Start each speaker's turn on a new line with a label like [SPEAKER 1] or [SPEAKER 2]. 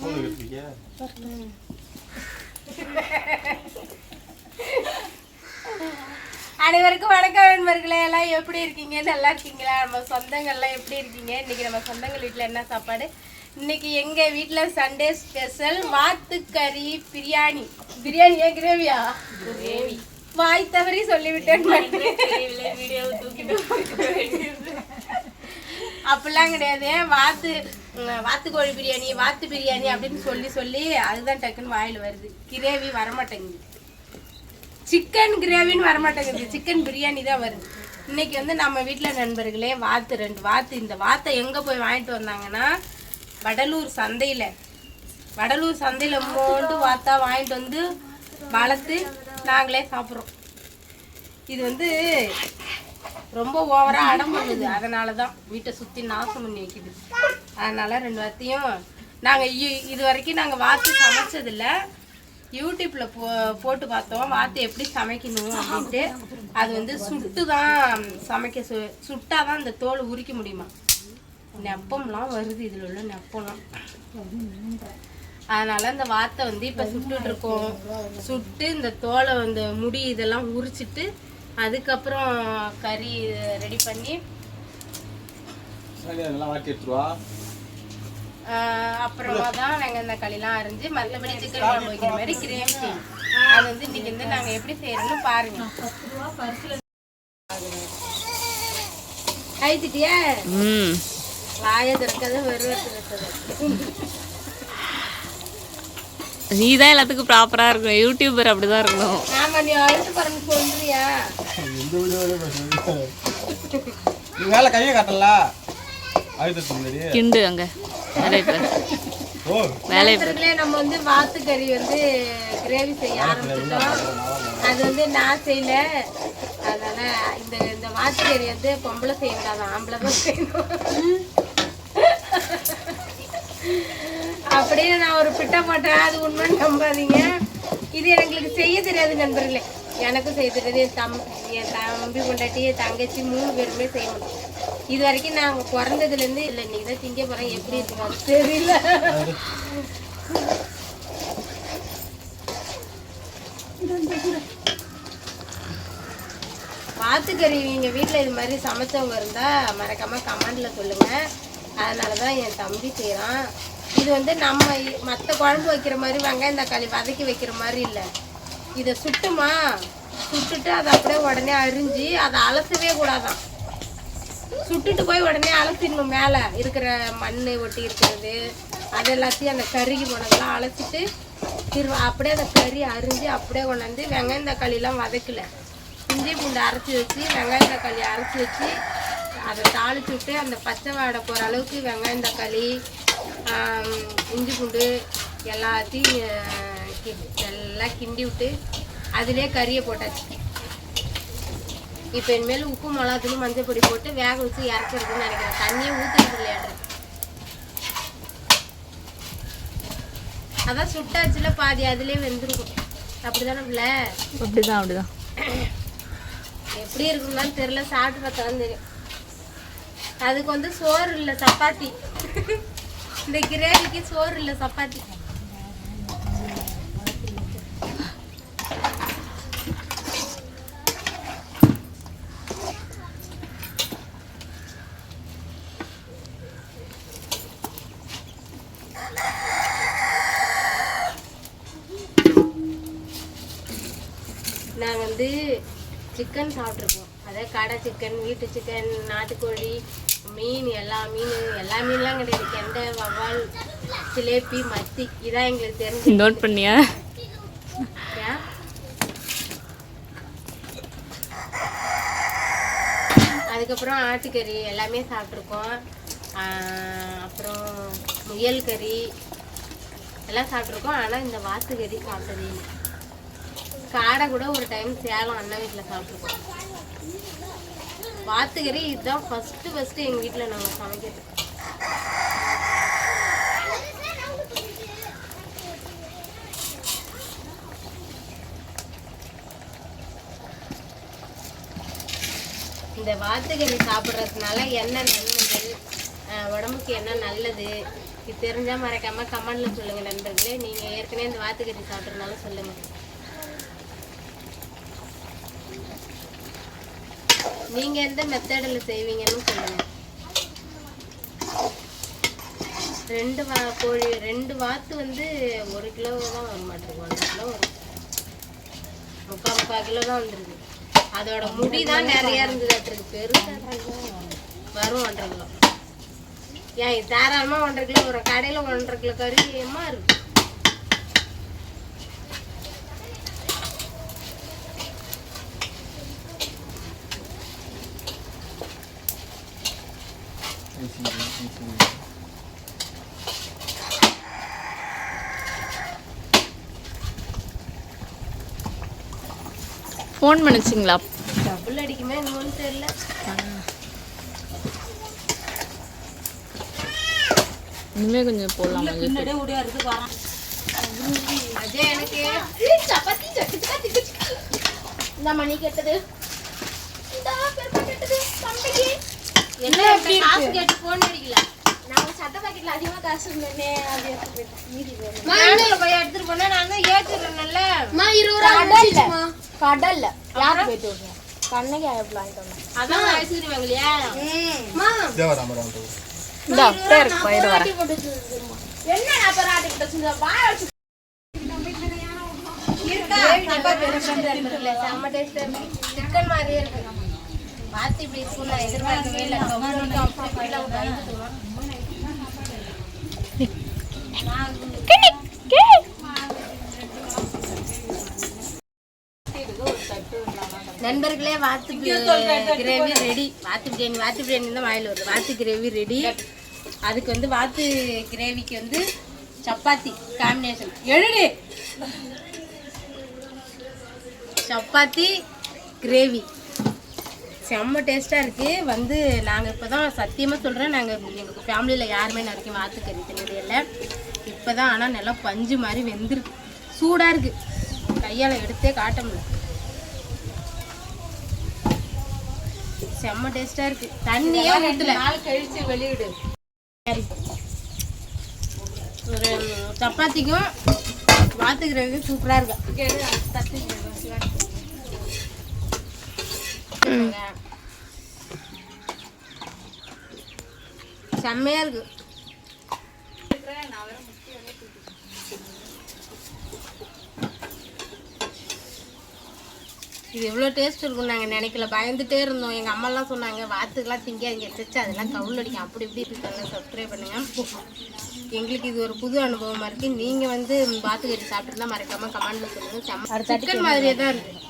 [SPEAKER 1] அனைவருக்கும் வணக்கம் நண்பர்களே. எல்லாம் எப்படி இருக்கீங்க? நல்லா இருக்கீங்களா? நம்ம சொந்தங்கள்லாம் எப்படி இருக்கீங்க? இன்னைக்கு நம்ம சொந்தங்கள் வீட்டில் என்ன சாப்பாடு? இன்னைக்கு எங்க வீட்டில் சண்டே ஸ்பெஷல் வாத்துக்கறி பிரியாணி. பிரியாணியா கிரேவியா? கிரேவி. வாய் தவறி சொல்லிவிட்டேன். அப்படிலாம் கிடையாது. வாத்துக்கோழி பிரியாணி, வாத்து பிரியாணி அப்படின்னு சொல்லி அதுதான் டக்குன்னு வாயில் வருது. கிரேவி வரமாட்டேங்குது. சிக்கன் கிரேவின்னு வரமாட்டேங்குது. சிக்கன் பிரியாணி தான் வருது. இன்னைக்கு வந்து நம்ம வீட்டில் நண்பர்களே ரெண்டு வாத்து. இந்த வாத்தை எங்கே போய் வாங்கிட்டு வந்தாங்கன்னா வடலூர் சந்தையில் மோண்டு வாத்தா வாங்கிட்டு வந்து வளர்த்து நாங்களே சாப்பிட்றோம். இது வந்து ரொம்ப ஓவராக அடம் பண்ணுது. அதனால தான் வீட்டை சுற்றி நாசம் பண்ணி வைக்குது. அதனால் ரெண்டு வாத்தையும் நாங்கள் இது வரைக்கும் நாங்கள் வாத்து சமைச்சதில்லை. யூடியூப்பில் போட்டு பார்த்தோம் வாத்து எப்படி சமைக்கணும் அப்படின்ட்டு. அது வந்து சுட்டு தான் சுட்டால் தான் இந்த தோல் உரிக்க முடியுமா. நெப்பம்லாம் வருது இதில் உள்ள நெப்பம்லாம். அதனால் இந்த வாத்தை வந்து இப்போ சுட்டுட்ருக்கோம். சுட்டு இந்த தோலை இந்த முடி இதெல்லாம் உரிச்சிட்டு அதுக்கப்புறம் கறி ரெடி பண்ணி அப்புறமா தான் நாங்கள் இந்த களிலாம் அரைஞ்சி மற்றபடி சிக்கன் குழம்பு வைக்கிற மாதிரி கிரேவி செய்யும். அது வந்து இன்னைக்கு வந்து நாங்கள் எப்படி செய்யறோம்னு பாருங்க. கைத்திட்டியா? வாயை திறக்காத வெறும்
[SPEAKER 2] நீ தான் எல்லாத்துக்கும் ப்ராப்பரா இருக்கணும். யூடியூபர் அப்படிதான் இருக்கணும்.
[SPEAKER 1] ஆமா, நீ அழுத்து பாருங்க சொல்றியா?
[SPEAKER 3] வேலை கையை கட்டல
[SPEAKER 2] கிண்டு அங்க
[SPEAKER 1] நம்ம வந்து வாத்துக்கறி வந்து கிரேவி செய்ய ஆரம்பிச்சிட்டோம். அது வந்து நான் செய்யல. அதனால இந்த வாத்துக்கறி வந்து பொம்பளை செய்யக்கூடாது, ஆம்பளை தான் செய்யணும் அப்படின்னு நான் ஒரு பிட்ட போட்டேன். அது உண்மைன்னு நம்பாதீங்க. இது எங்களுக்கு செய்ய தெரியாது நண்பர்களே. எனக்கும் செய்ய தெரியாது. என் தம்பி பொண்டாட்டி தங்கச்சி 3 பேருமே செய்ய முடியும். இது வரைக்கும் நாங்கள் பிறந்ததுலேருந்து இல்லை. இன்னைக்கு தான் திங்க போகிறேன். எப்படி இருக்காது தெரியல. வாத்துக்கறி எங்கள் வீட்டில் இது மாதிரி சமைச்சவங்க இருந்தால் மறக்காமல் கமெண்டில் சொல்லுங்கள். அதனால தான் என் தம்பி செய்கிறான். இது வந்து நம்ம மற்ற குழம்பு வைக்கிற மாதிரி வெங்காயம் தக்காளி வதக்கி வைக்கிற மாதிரி இல்லை. இதை சுட்டுட்டு அதை அப்படியே உடனே அரிஞ்சு அதை அலசவே கூடாதான். சுட்டுட்டு போய் உடனே அலசிடணும். மேலே இருக்கிற மண் ஒட்டி இருக்கிறது அது எல்லாத்தையும் அந்த கறிக்கு போனதெல்லாம் அலசிட்டு அப்படியே அந்த கறி அரிஞ்சு அப்படியே கொண்டாந்து வெங்காயம் தக்காளிலாம் வதக்கலை. இஞ்சி பூண்டு அரைச்சி வச்சு வெங்காயம் தக்காளி அரைச்சி வச்சு அதை தாளிச்சு விட்டு அந்த பச்சை வாடை போகிற அளவுக்கு வெங்காயம் தக்காளி இஞ்சி பூண்டு எல்லாத்தையும் நல்லா கிண்டி விட்டு அதிலே கறியை போட்டாச்சு. இப்போ இனிமேல் உப்பு மிளகாத்தூள் மஞ்சள் பொடி போட்டு வேக வச்சு இறக்குறதுன்னு நினைக்கிறேன். தண்ணியை ஊற்றுறது இல்லையாடுறேன். அதான் சுட்டாச்சுல பாதி அதிலே வெந்துருக்கும். அப்படிதானே பிள்ளை?
[SPEAKER 2] அப்படிதான்
[SPEAKER 1] எப்படி இருக்குன்னு தெரியல. சாப்பிட்டு பார்த்தா தான் தெரியும். அதுக்கு வந்து சோறு இல்லை, சப்பாத்தி. இந்த கிரேவிக்கு சோறு இல்லை, சப்பாத்தி. நாங்கள் வந்து சிக்கன் சாப்பிட்ருக்கோம். அதாவது கடை சிக்கன், வீட்டு சிக்கன், நாட்டுக்கோழி, மீன், எல்லா மீன்லாம் கிடையாது. கெண்டை, வவ்வால், சிலேபி, மத்தி இதான் எங்களுக்கு தெரிஞ்சு.
[SPEAKER 2] நோட் பண்ணியா?
[SPEAKER 1] அதுக்கப்புறம் ஆட்டுக்கறி எல்லாமே சாப்பிட்ருக்கோம். அப்புறம் முயல் கறி எல்லாம் சாப்பிட்ருக்கோம். ஆனால் இந்த வாத்துக்கறி சாப்பிட்டதே இல்லை. காடை கூட ஒரு டைம் சேலம் அண்ணா வீட்டில் சாப்பிட்ருக்கோம். வாத்துக்கறி இதுதான் ஃபஸ்ட்டு எங்கள் வீட்டில் நாங்கள் சமைக்கிறது. இந்த வாத்துக்கறி சாப்பிட்றதுனால என்ன நன்மைகள், உடம்புக்கு என்ன நல்லது உங்களுக்கு தெரிஞ்சா மறக்காம கமெண்ட்ல சொல்லுங்க நண்பர்களே. நீங்க ஏற்கனவே இந்த வாத்துக்கறி சாப்பிட்றதுனால சொல்லுங்க. நீங்க எந்த மெத்தடில் செய்வீங்கன்னு சொல்லுங்க. 2 வாத்து வந்து 1 கிலோ தான் வர மாட்டேங்குது. 1 கிலோ வரும். 3/4 கிலோ தான் வந்துருக்கு. அதோட முடி தான் நிறைய இருந்தது. அதுக்கு பெருசா வரும் 1.5 கிலோ. ஏன் தாராளமா 1.5 கிலோ வரும். கடையில 1.5 கிலோ கறி ஏமா இருக்கு.
[SPEAKER 2] ஃபோன் பண்ணிச்சிங்களா?
[SPEAKER 1] டபுள் அடிக்குமே என்னன்னு தெரியல.
[SPEAKER 2] இனிமே கொஞ்சம் போடலாம்.
[SPEAKER 4] பின்னாடியே ஓடியாருக்கு வரான்.
[SPEAKER 1] அஜய் எனக்கு
[SPEAKER 4] சப்பாத்தி இந்த மணி கெட்டது இந்த பெருப்பா கெட்டது தம்பிக்கு
[SPEAKER 1] என்ன காசு கேட்டு போன் அடிக்கல.
[SPEAKER 4] நான் சட்டை பாக்கெட்ல அதிகமா காசு இருந்தேனே அது எடுத்து போயிட்டேன். மீதி வேணும்.
[SPEAKER 1] மாநில போய் எடுத்துட்டு போனா நான் தான் ஏத்துறேன்ல.
[SPEAKER 4] மா 20 ரூபாய் கடல்ல யார் போயிட்டு வரீங்க? கண்ணகி ஆயப்ல வாங்கிட்டு வந்தேன்.
[SPEAKER 1] அதான் ஐஸ்கிரீம் வாங்கலையா?
[SPEAKER 4] மா
[SPEAKER 2] இந்த அப்படியே இருக்கு பயிர் வர.
[SPEAKER 4] என்ன நான் பராட்டி கிட்ட சொல்ல வாய் வச்சு
[SPEAKER 1] செம்ம டேஸ்ட் இருக்கு. சிக்கன் மாதிரியே இருக்கு. பார்த்து இப்படி இருக்கும் நான் எதிர்பார்க்கவே இல்லை. நண்பர்களே, வாத்து கிரேவி ரெடி. வாத்து பிரியாணி தான் வாயில் வருது. வாத்து கிரேவி ரெடி. அதுக்கு வந்து வாத்து கிரேவிக்கு வந்து சப்பாத்தி காம்பினேஷன். எழுடு சப்பாத்தி கிரேவி செம்ம டேஸ்ட்டாக இருக்குது. வந்து நாங்கள் இப்போ தான் சத்தியமாக சொல்கிறேன், நாங்கள் எங்கள் ஃபேமிலியில் யாருமே நிறைய வாத்துக்கறி தின்னதே இல்லை. இப்போ தான் ஆனால் நல்லா பஞ்சு மாதிரி வெந்திருக்கு. சூடாக இருக்குது. கையால் எடுத்தே காட்ட முடியல. செம்ம டேஸ்ட்டாக இருக்குது. தண்ணியே ஊற்றல.
[SPEAKER 4] நாள் கழிச்சு வெளியிடு.
[SPEAKER 1] ஒரு சப்பாத்திக்கும் வாத்து கிரேவிக்கும் சூப்பராக இருக்கு. செம்மையா இருக்கு. இது எவ்வளோ டேஸ்ட் இருக்கும் நாங்கள் நினைக்கல. பயந்துட்டே இருந்தோம். எங்கள் அம்மாலாம் சொன்னாங்க வாத்துக்கெல்லாம் திங்காதீங்க வச்சு அதெல்லாம் கவுல் அடிக்கும் அப்படி இப்படி இருக்காங்க. சப்ஸ்கிரைப் பண்ணுங்கள். எங்களுக்கு இது ஒரு புது அனுபவமாக இருக்குது. நீங்கள் வந்து வாத்துக்கறி சாப்பிட்டுருந்தா மறக்காமல் கமெண்ட்டில் சொல்லுங்கள். சிக்கன் மாதிரியே தான் இருக்குது.